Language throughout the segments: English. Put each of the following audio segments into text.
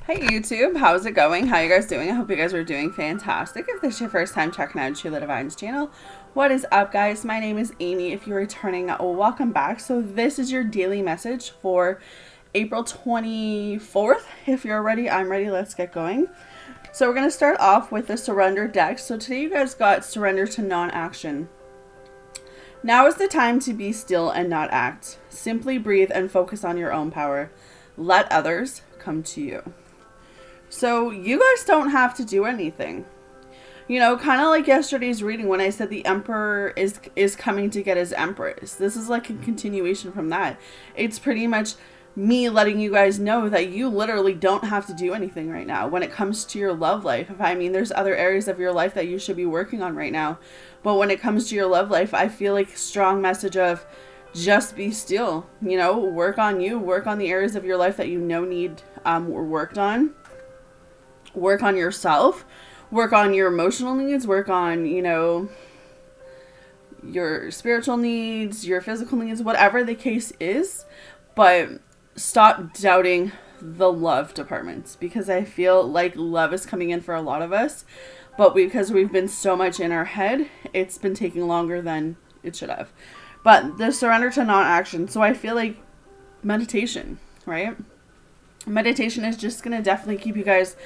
Hey YouTube, how's it going? How you guys doing? I hope you guys are doing fantastic. If this is your first time checking out Sheila Divine's channel, what is up guys? My name is Amy. If you're returning, welcome back. So this is your daily message for April 24th. If you're ready, I'm ready. Let's get going. So we're going to start off with the surrender deck. So today you guys got surrender to non-action. Now is the time to be still and not act. Simply breathe and focus on your own power. Let others come to you. So you guys don't have to do anything. You know, kind of like yesterday's reading when I said the Emperor is coming to get his Empress. This is like a continuation from that. It's pretty much me letting you guys know that you literally don't have to do anything right now when it comes to your love life. I mean, there's other areas of your life that you should be working on right now. But when it comes to your love life, I feel like a strong message of just be still. You know, work on you. Work on the areas of your life that you know need worked on. Work on yourself, work on your emotional needs, work on, you know, your spiritual needs, your physical needs, whatever the case is, but stop doubting the love departments, because I feel like love is coming in for a lot of us, but because we've been so much in our head, it's been taking longer than it should have. But the surrender to non-action, so I feel like meditation, right? Meditation is just going to definitely keep you guys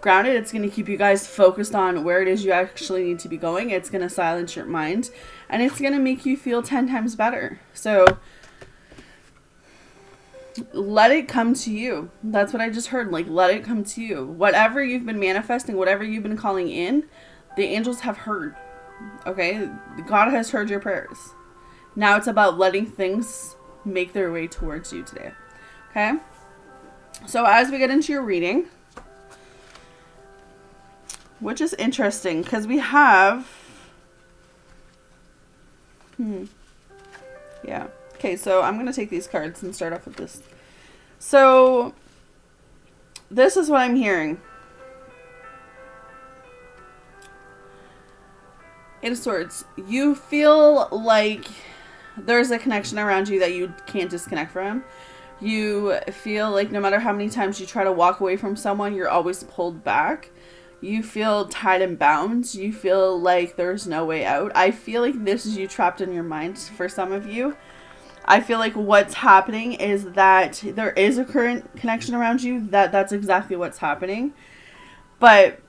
grounded. It's going to keep you guys focused on where it is you actually need to be going. It's going to silence your mind, and it's going to make you feel 10 times better. So let it come to you. That's what I just heard. Like, let it come to you. Whatever you've been manifesting, whatever you've been calling in, the angels have heard. Okay? God has heard your prayers. Now it's about letting things make their way towards you today. Okay? So as we get into your reading, which is interesting because we have, yeah. Okay, so I'm going to take these cards and start off with this. So this is what I'm hearing. Eight of Swords. You feel like there's a connection around you that you can't disconnect from. You feel like no matter how many times you try to walk away from someone, you're always pulled back. You feel tied and bound. You feel like there's no way out. I feel like this is you trapped in your mind for some of you. I feel like what's happening is that there is a current connection around you. That's exactly what's happening. But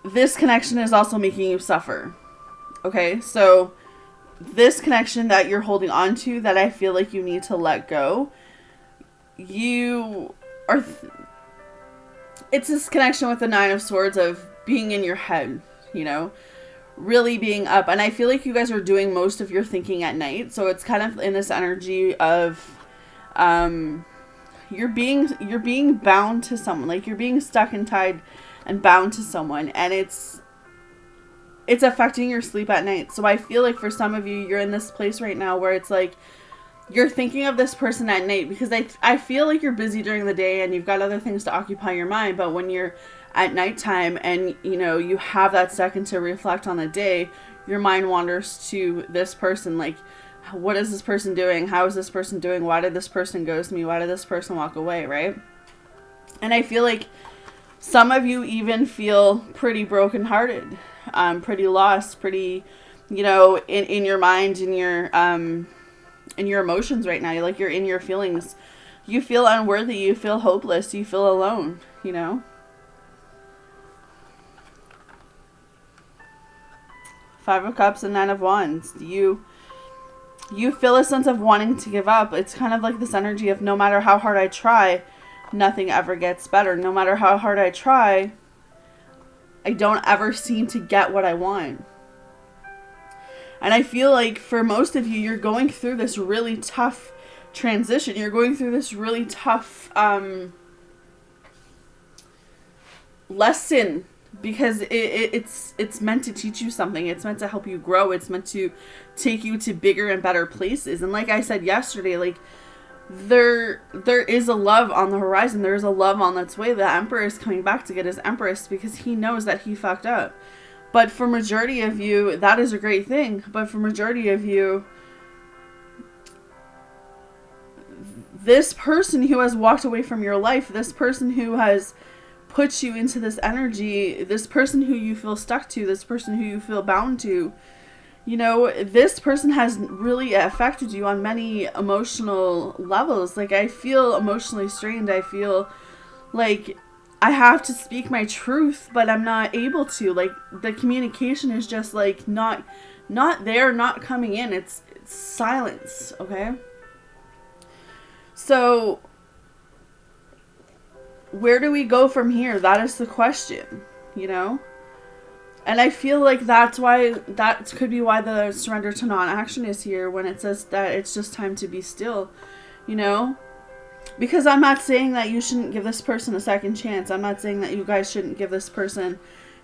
this connection is also making you suffer. Okay, so this connection that you're holding on to that I feel like you need to let go, you are... it's this connection with the Nine of Swords of being in your head, you know, really being up. And I feel like you guys are doing most of your thinking at night. So it's kind of in this energy of you're being bound to someone. Like you're being stuck and tied and bound to someone. And it's affecting your sleep at night. So I feel like for some of you, you're in this place right now where it's like you're thinking of this person at night, because I feel like you're busy during the day and you've got other things to occupy your mind. But when you're at nighttime and, you know, you have that second to reflect on the day, your mind wanders to this person. Like, what is this person doing? How is this person doing? Why did this person ghost me? Why did this person walk away? Right? And I feel like some of you even feel pretty brokenhearted, pretty lost, pretty, you know, in your mind, in your emotions right now. Like you're in your feelings. You feel unworthy. You feel hopeless. You feel alone, you know. Five of Cups and Nine of Wands. You feel a sense of wanting to give up. It's kind of like this energy of no matter how hard I try, nothing ever gets better. No matter how hard I try, I don't ever seem to get what I want. And I feel like for most of you, you're going through this really tough transition. You're going through this really tough lesson, because it's meant to teach you something. It's meant to help you grow. It's meant to take you to bigger and better places. And like I said yesterday, like there is a love on the horizon. There is a love on its way. The Emperor is coming back to get his Empress because he knows that he fucked up. But for majority of you, that is a great thing. But for majority of you, this person who has walked away from your life, this person who has puts you into this energy, this person who you feel stuck to, this person who you feel bound to, this person has really affected you on many emotional levels. Like, I feel emotionally strained. I feel like I have to speak my truth, but I'm not able to. Like, the communication is just like not there, not coming in. It's silence, okay? So where do we go from here? That is the question, And I feel like that could be why the surrender to non-action is here when it says that it's just time to be still, Because I'm not saying that you shouldn't give this person a second chance. I'm not saying that you guys shouldn't give this person,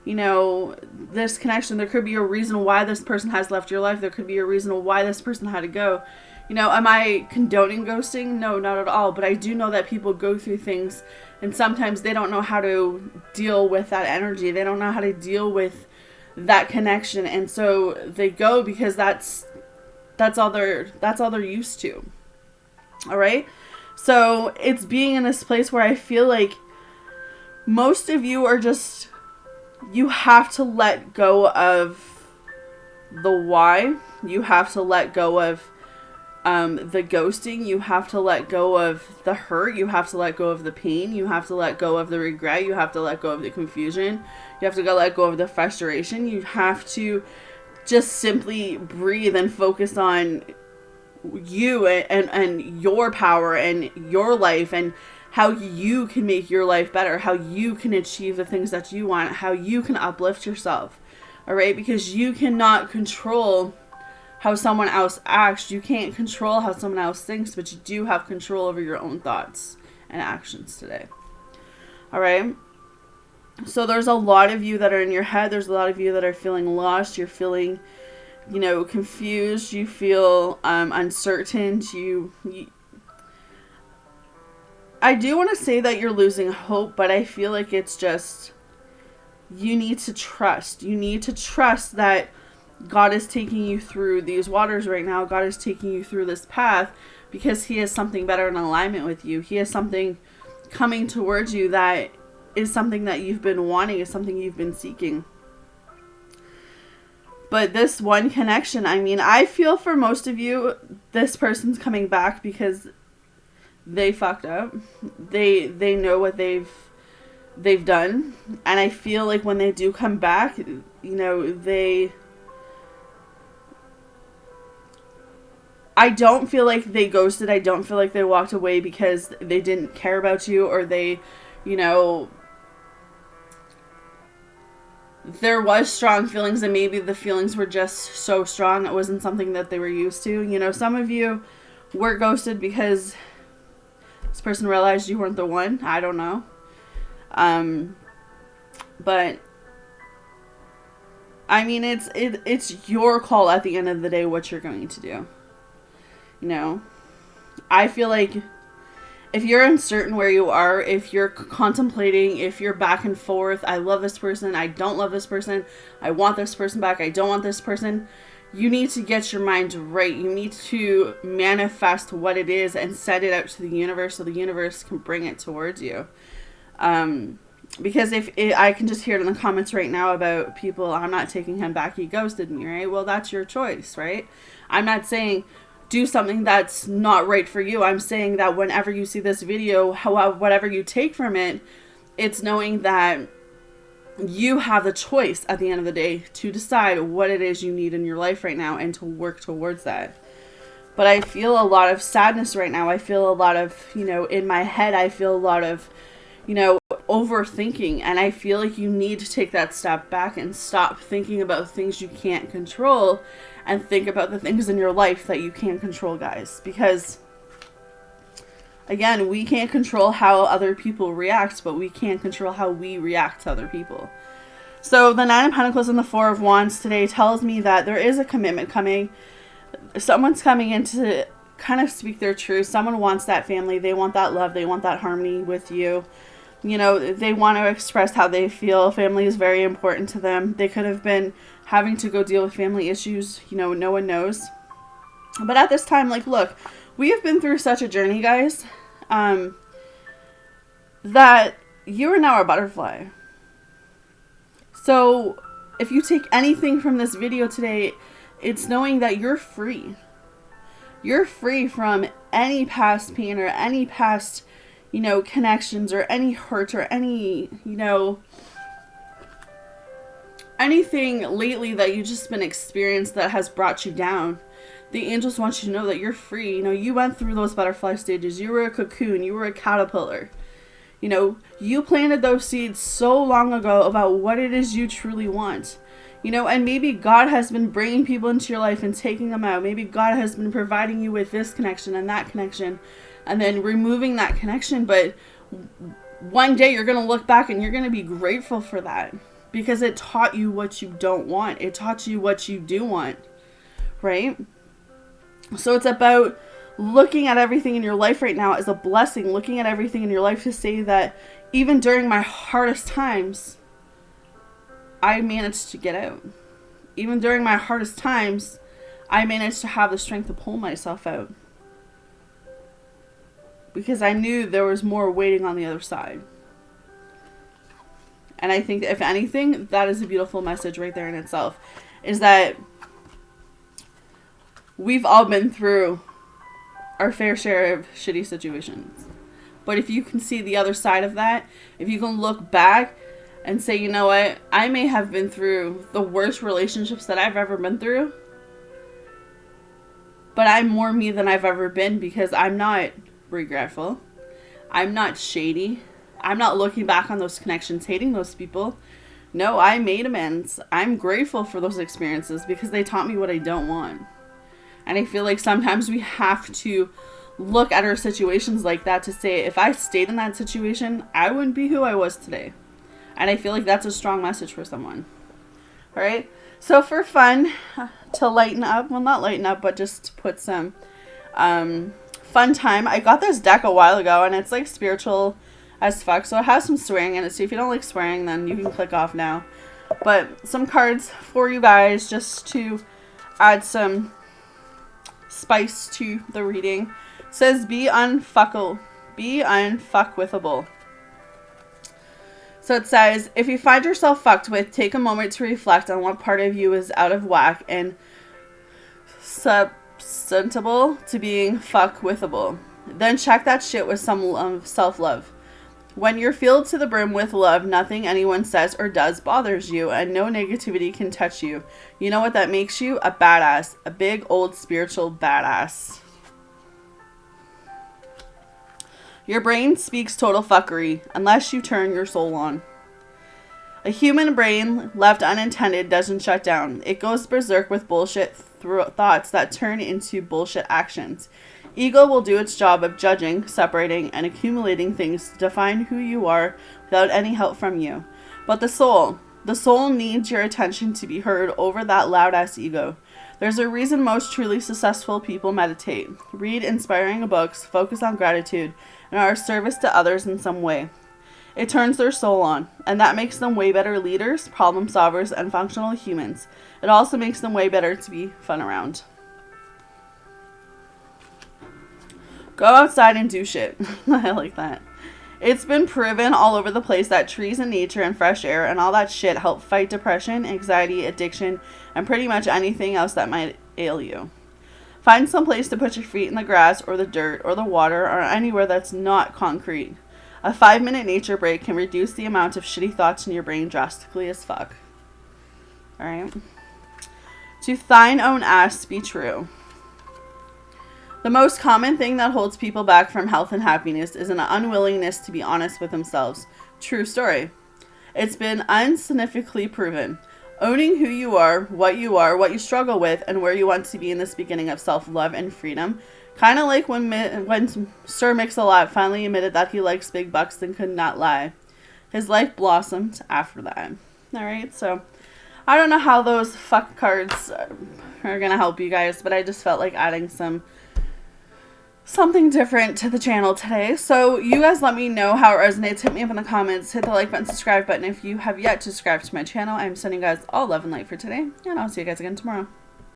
this connection. There could be a reason why this person has left your life. There could be a reason why this person had to go. Am I condoning ghosting? No, not at all. But I do know that people go through things, and sometimes they don't know how to deal with that energy. They don't know how to deal with that connection, and so they go because that's all they're used to. All right? So it's being in this place where I feel like most of you are just, you have to let go of the why. You have to let go of the ghosting. You have to let go of the hurt. You have to let go of the pain. You have to let go of the regret. You have to let go of the confusion. You have to let go of the frustration. You have to just simply breathe and focus on you and your power and your life and how you can make your life better, how you can achieve the things that you want, how you can uplift yourself. All right? Because you cannot control how someone else acts. You can't control how someone else thinks, but you do have control over your own thoughts and actions today. All right? So there's a lot of you that are in your head. There's a lot of you that are feeling lost. You're feeling, confused. You feel uncertain. I do want to say that you're losing hope, but I feel like it's just, you need to trust. You need to trust that God is taking you through these waters right now. God is taking you through this path because He has something better in alignment with you. He has something coming towards you that is something that you've been wanting, is something you've been seeking. But this one connection, I feel for most of you, this person's coming back because they fucked up. They know what they've done. And I feel like when they do come back, I don't feel like they ghosted. I don't feel like they walked away because they didn't care about you, or they, there was strong feelings, and maybe the feelings were just so strong it wasn't something that they were used to. Some of you were ghosted because this person realized you weren't the one. I don't know. But it's your call at the end of the day what you're going to do. I feel like if you're uncertain where you are, if you're contemplating, if you're back and forth, I love this person, I don't love this person, I want this person back, I don't want this person, you need to get your mind right. You need to manifest what it is and send it out to the universe so the universe can bring it towards you. Because I can just hear it in the comments right now about people, I'm not taking him back, he ghosted me, right? Well, that's your choice, right? I'm not saying do something that's not right for you. I'm saying that whenever you see this video, whatever you take from it, it's knowing that you have the choice at the end of the day to decide what it is you need in your life right now and to work towards that. But I feel a lot of sadness right now. I feel a lot of, in my head, I feel a lot of, overthinking. And I feel like you need to take that step back and stop thinking about things you can't control and think about the things in your life that you can control, guys. Because, again, we can't control how other people react, but we can control how we react to other people. So the Nine of Pentacles and the Four of Wands today tells me that there is a commitment coming. Someone's coming in to kind of speak their truth. Someone wants that family. They want that love. They want that harmony with you. They want to express how they feel. Family is very important to them. They could have been having to go deal with family issues. No one knows. But at this time, look, we have been through such a journey, guys, that you are now a butterfly. So if you take anything from this video today, it's knowing that you're free. You're free from any past pain or any past, connections or any hurt or any, anything lately that you've just been experienced that has brought you down. The angels want you to know that you're free. You went through those butterfly stages. You were a cocoon. You were a caterpillar. You planted those seeds so long ago about what it is you truly want. And maybe God has been bringing people into your life and taking them out. Maybe God has been providing you with this connection and that connection and then removing that connection. But one day you're going to look back and you're going to be grateful for that because it taught you what you don't want. It taught you what you do want, right? So it's about looking at everything in your life right now as a blessing, looking at everything in your life to say that even during my hardest times, I managed to get out. Even during my hardest times, I managed to have the strength to pull myself out. Because I knew there was more waiting on the other side. And I think that if anything, that is a beautiful message right there in itself. Is that we've all been through our fair share of shitty situations. But if you can see the other side of that, if you can look back and say, you know what, I may have been through the worst relationships that I've ever been through, but I'm more me than I've ever been because I'm not regretful. I'm not shady. I'm not looking back on those connections, hating those people. No, I made amends. I'm grateful for those experiences because they taught me what I don't want. And I feel like sometimes we have to look at our situations like that to say, if I stayed in that situation, I wouldn't be who I was today. And I feel like that's a strong message for someone. All right. So for fun, to lighten up, well, not lighten up, but just to put some fun time. I got this deck a while ago and it's like spiritual as fuck. So it has some swearing in it. So if you don't like swearing, then you can click off now. But some cards for you guys just to add some spice to the reading. It says be unfuckable. So it says, if you find yourself fucked with, take a moment to reflect on what part of you is out of whack and susceptible to being fuck-withable. Then check that shit with some self-love. When you're filled to the brim with love, nothing anyone says or does bothers you, and no negativity can touch you. You know what that makes you? A badass. A big, old, spiritual badass. Your brain speaks total fuckery, unless you turn your soul on. A human brain, left unintended, doesn't shut down. It goes berserk with bullshit thoughts that turn into bullshit actions. Ego will do its job of judging, separating, and accumulating things to define who you are without any help from you. But the soul needs your attention to be heard over that loud-ass ego. There's a reason most truly successful people meditate, read inspiring books, focus on gratitude, and are of service to others in some way. It turns their soul on, and that makes them way better leaders, problem solvers, and functional humans. It also makes them way better to be fun around. Go outside and do shit. I like that. It's been proven all over the place that trees and nature and fresh air and all that shit help fight depression, anxiety, addiction, and pretty much anything else that might ail you. Find some place to put your feet in the grass or the dirt or the water or anywhere that's not concrete. A 5-minute nature break can reduce the amount of shitty thoughts in your brain drastically as fuck. Alright? To thine own ass be true. The most common thing that holds people back from health and happiness is an unwillingness to be honest with themselves. True story. It's been unscientifically proven. Owning who you are, what you struggle with, and where you want to be in this beginning of self-love and freedom. Kind of like when Sir Mix-a-Lot finally admitted that he likes big bucks and could not lie. His life blossomed after that. Alright, so I don't know how those fuck cards are going to help you guys, but I just felt like adding something different to the channel today. So you guys let me know how it resonates. Hit me up in the comments. Hit the like button, subscribe button if you have yet to subscribe to my channel. I'm sending you guys all love and light for today, and I'll see you guys again tomorrow.